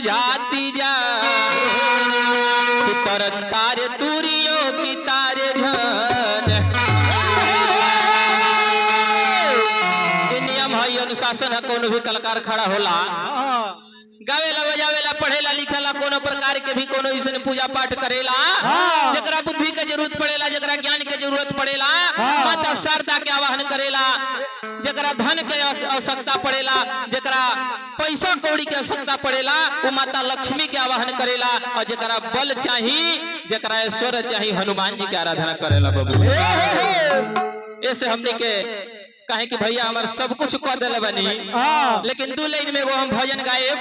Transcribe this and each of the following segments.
बुझाती जा कि तर तारे तूरियों की तारे धन। नियम है, अनुशासन है। कोनो भी कलाकार खड़ा होला, गावेला बजावेला पढ़ेला लिखेला कोनो प्रकार के भी कोनो ऐसे पूजा पाठ करेला जकरा बुद्धि के जरूरत पड़ेला, जकरा ज्ञान के जरूरत पड़ेला, माता शारदा के आवाहन करेला, जकरा धन के आवश्यकता पड़ेला, जकरा पैसा कौड़ी के आवश्यकता पड़ेला वो माता लक्ष्मी के आवाहन करेला, और जकरा बल चाहिए, जकरा ऐश्वर्य चाहिए, हनुमान जी के आराधना करेला। बाबू ऐसे हमने के कहे कि भैया हमार सब कुछ कर दिले बनी, लेकिन दू लाइन में एगो हम भजन गायब,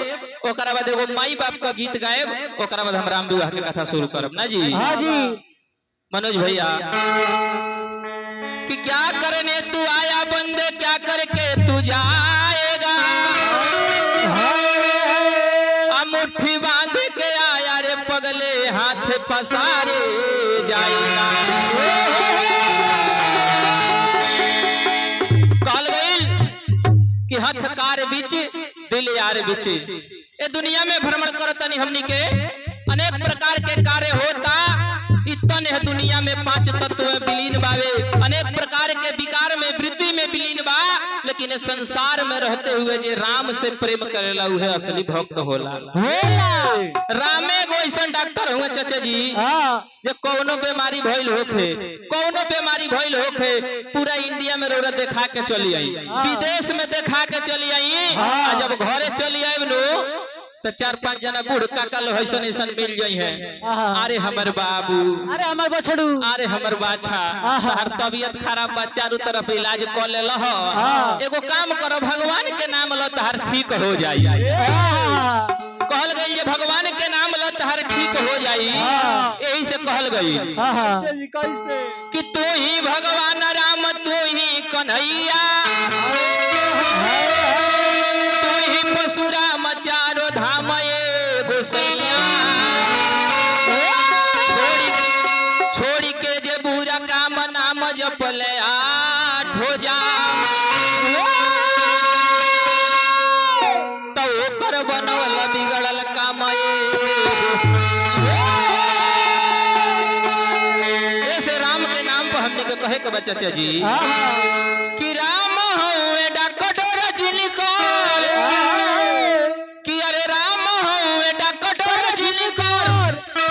ओकरा बाद एगो माई बाप का गीत गायब, ओकरा बाद हम राम विवाह के कथा शुरू करब ना जी। हाँ जी मनोज भैया कि क्या करने तू आया बंदे, क्या करके तू जाएगा, मुट्ठी बांध के आया रे पगले, हाथ पसारे जाएगा। कि हथकार बीच दिल यार बीच, ए दुनिया में भ्रमण करतनी हमनी के अनेक प्रकार के कार्य होता, इतन है दुनिया में पांच तत्व में विलीन बावे, अनेक प्रकार के विकार में वृत्ति में विलीन बा, लेकिन संसार में रहते हुए जे राम से प्रेम करेला उहे असली भक्त होला। रामे एगो ऐसन डॉक्टर हुए चाचा जी, जे कोनो बीमारी भइल होखे, कोनो बीमारी भइल होखे, पूरा इंडिया में रोरा देखा के चली आई, विदेश में देखा के चली आई, जब घरे चली आई नो तो 4-5 जना बूढ़ काका लो ऐसन ऐसन मिल गई है। अरे हमर बाबू, अरे हमर बछड़ू, अरे हमर बाछा, हर तबियत खराब बा, चारों तरफ इलाज क ले लह, एगो काम करो भगवान के नाम लो तहर ठीक हो जाई। कहल गई जे भगवान के नाम लो तहर ठीक हो जाई, यही से कहल गई कि तू ही भगवान राम, तू ही कन्हैया, तू ही परशुराम, चारों धाम ये गोसैया, छोड़ी के जे बुरा काम नाम जपले आठ हो जा, तो ओकर बनवल बिगड़ल काम ऐसे राम के नाम पर हमने को कहे के बच्चा चाचा जी कि राम हउए डॉक्टर जिनकर, कि अरे राम हउए डॉक्टर जिनकर,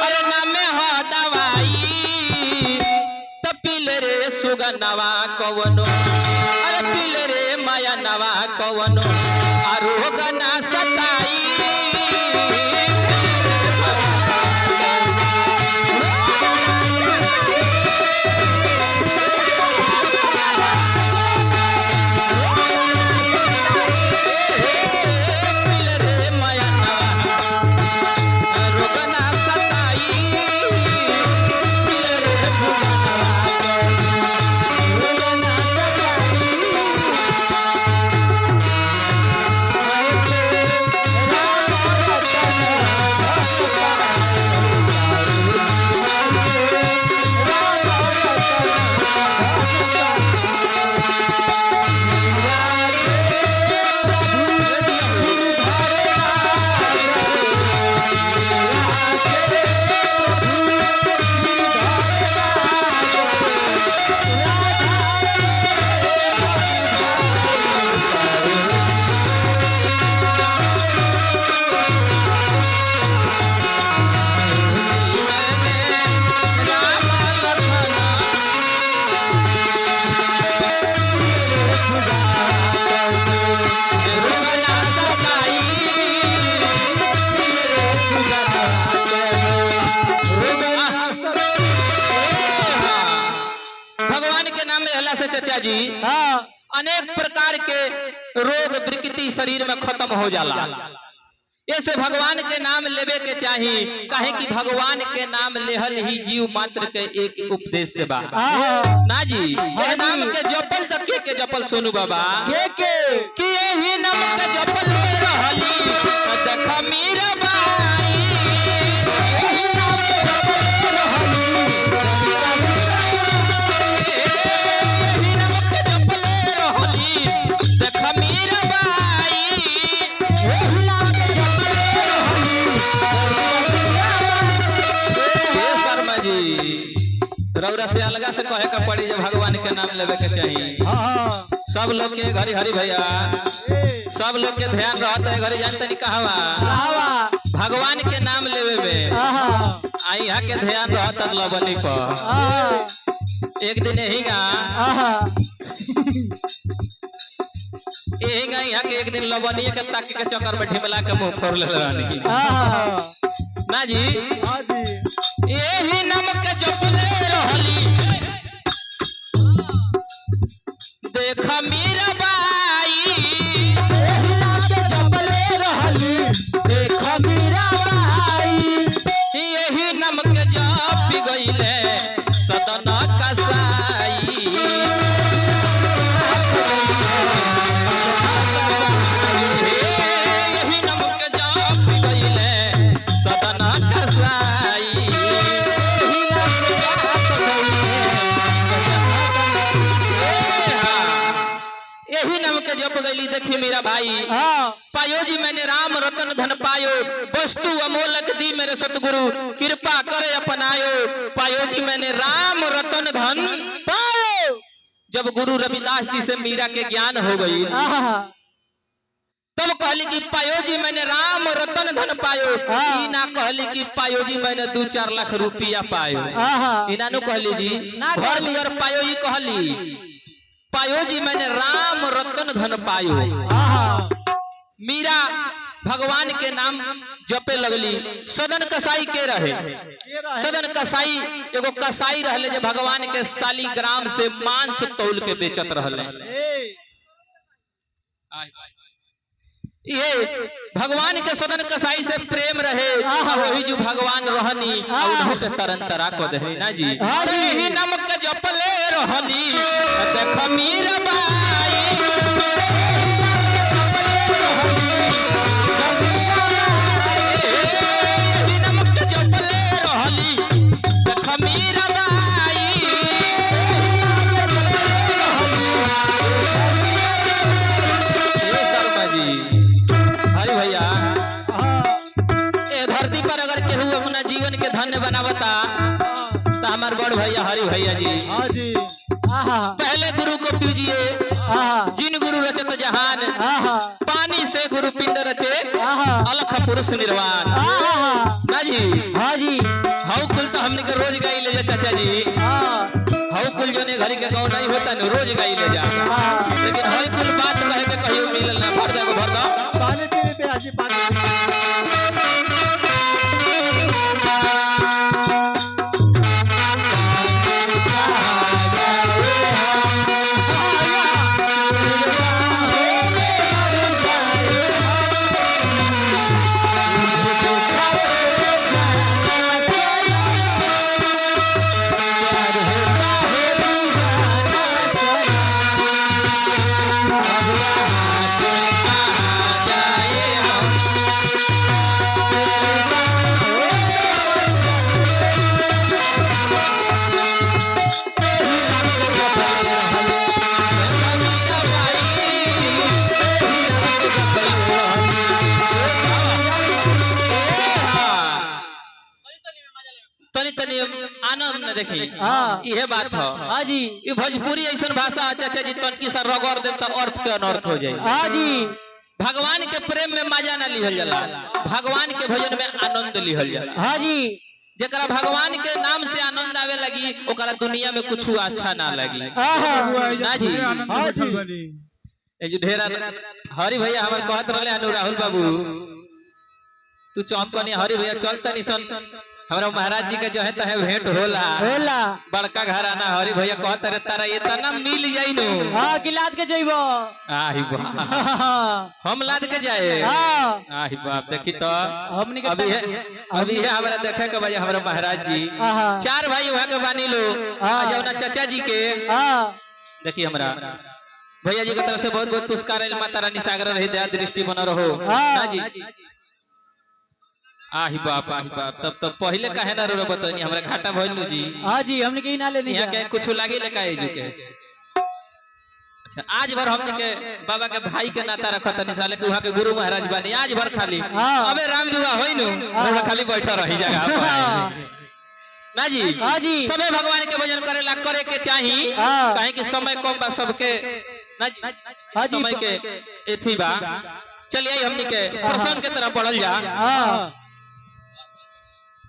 अरे नामे हो दवाई, तो पिल रे सुगनवा कवनो, अरे पिल रे माया नवा कवनो, आरोग ना सताई। चाचा जी अनेक प्रकार के रोग विकृति शरीर में खत्म हो जाला, ऐसे भगवान के नाम लेवे के चाहिए, काहे कि भगवान के नाम लेहल ही जीव मात्र के एक उपदेश से बा ना जी। यह नाम के जपल तक के जपल सोनू बाबा के कि यही नाम के जपल रहली देख मीरा बाई, यही नाम के जपल रहली, यही नाम के जपल रहली देख मीरा बाई, यही नाम के जपल रहली केकरा से कहे के पड़ी जब भगवान के नाम लेवे के चाहिए। सब लोग के घरी हरि भैया सब लोग के ध्यान रहता है घरी जानते नहीं कहवा भगवान के नाम लेवे में यहाँ के ध्यान रहता लवनी पर। एक दिन यही यहाँ के एक दिन लवनी के ताक के चक्कर में ढिमला के मुंह फोड़ ले रानी ना जी यही नमक जपले रहली देख मीरा बाई यही नमक जपले रहली देख मीरा बाई यही नमक जप गईले सदन कसाई यही नमक जप गईले सदन कसाई यही नम के जप गईली। देखिए मेरा भाई पायो जी मैंने राम रतन धन पायो वस्तु अमोलक दी मेरे सतगुरु कृपा करे अपनायो। पायो जी मैंने राम रतन धन पायो। जब गुरु रविदास जी से मीरा के ज्ञान हो गई तब कहली कि पायो जी मैंने राम रतन धन पायो। ई ना कहली कि पायो जी मैंने 2-4 लाख रुपया पायो। इना नु कहली जी घर लियर पायो ई कहली पायो जी मैंने राम रतन धन पायो। मीरा भगवान के नाम जपे लगली। सदन कसाई के रहे सदन कसाई एगो कसाई रहले जे भगवान के शालीग्राम से मांस तौल के बेचत रहले। ये भगवान के सदन कसाई से प्रेम रहे वही जो भगवान रहनी के तरन तरा को दे ना जी ही नमक जपले रहनी देख मीरा बाई नमक जपले रहली देख मीरा बाई शर्मा जी हरि भैया ए धरती पर अगर केहू अपना जीवन के धन्य बनावता तो हमारे बड़ भैया हरि भैया जी पहले गुरु को पूजिए जिन गुरु रचत जहान पानी से गुरु पिंड रचे अलख पुरुष निर्वाण ना जी हऊ कुल तो हमने के रोज गाई ले जा चाचा जी हऊ कुल जो ने घरी के गाँव नहीं होता न रोज गाई ले जा लेकिन हई कुल बात कहे के कहियो मिलल ना भर दो पानी पीने पे आजी पानी आनंद देखी यह बात हो हाँ जी ये भोजपुरी ऐसा भाषा चाचा जी तनकी सा रगड़ दे तो अर्थ के अनर्थ हो जाए। हाँ जी भगवान के प्रेम में मजा ना लिहल जाला भगवान के भजन में आनंद लिहल जाला। हाँ जी जरा भगवान के नाम से आनंद आवे लगी ओकरा दुनिया में कुछ अच्छा ना लगी ना जी। हाँ जी ए जो ढेरा हरि भैया हमार कहत रहले अनु राहुल बाबू तू चौपकनी हरि भैया चलता निसन हमारा महाराज जी का जो है तो है भेंट होला बड़का घराना हरि भैया कहत रे तारा इतना मिल जाई नु हां कि लाद के जइबो आही बा हम लाद के जाए हां आही बाप देखी तो हमनी के अभी है हमारा देखे के वजह हमारा महाराज जी 4 भाई वहां के बानी लो जौना चाचा जी के देखिए हमारा भैया जी की तरफ से बहुत बहुत पुरस्कार है। माता रानी सागर रही दया दृष्टि बना रहो ना जी। आही बाप तब पहले काहे ना रो बतानी हमरा घाटा भइल जी। हां जी हमने के ना लेनी यहां के कुछ लागे ले काहे जो के अच्छा आज भर हमने के बाबा के भाई के नाता रखत नहीं साले के वहां के गुरु महाराज बानी आज भर खाली अबे राम जुआ होई नु खाली बैठा रही जगह पर ना जी हाँ जी। सबे भगवान के भजन करेला करे के चाही हाँ। काहे कि समय कम बा सबके ना जी हाँ जी। समय के एथी बा चलिए हमनी के प्रसंग के तरफ बढ़ल जा हाँ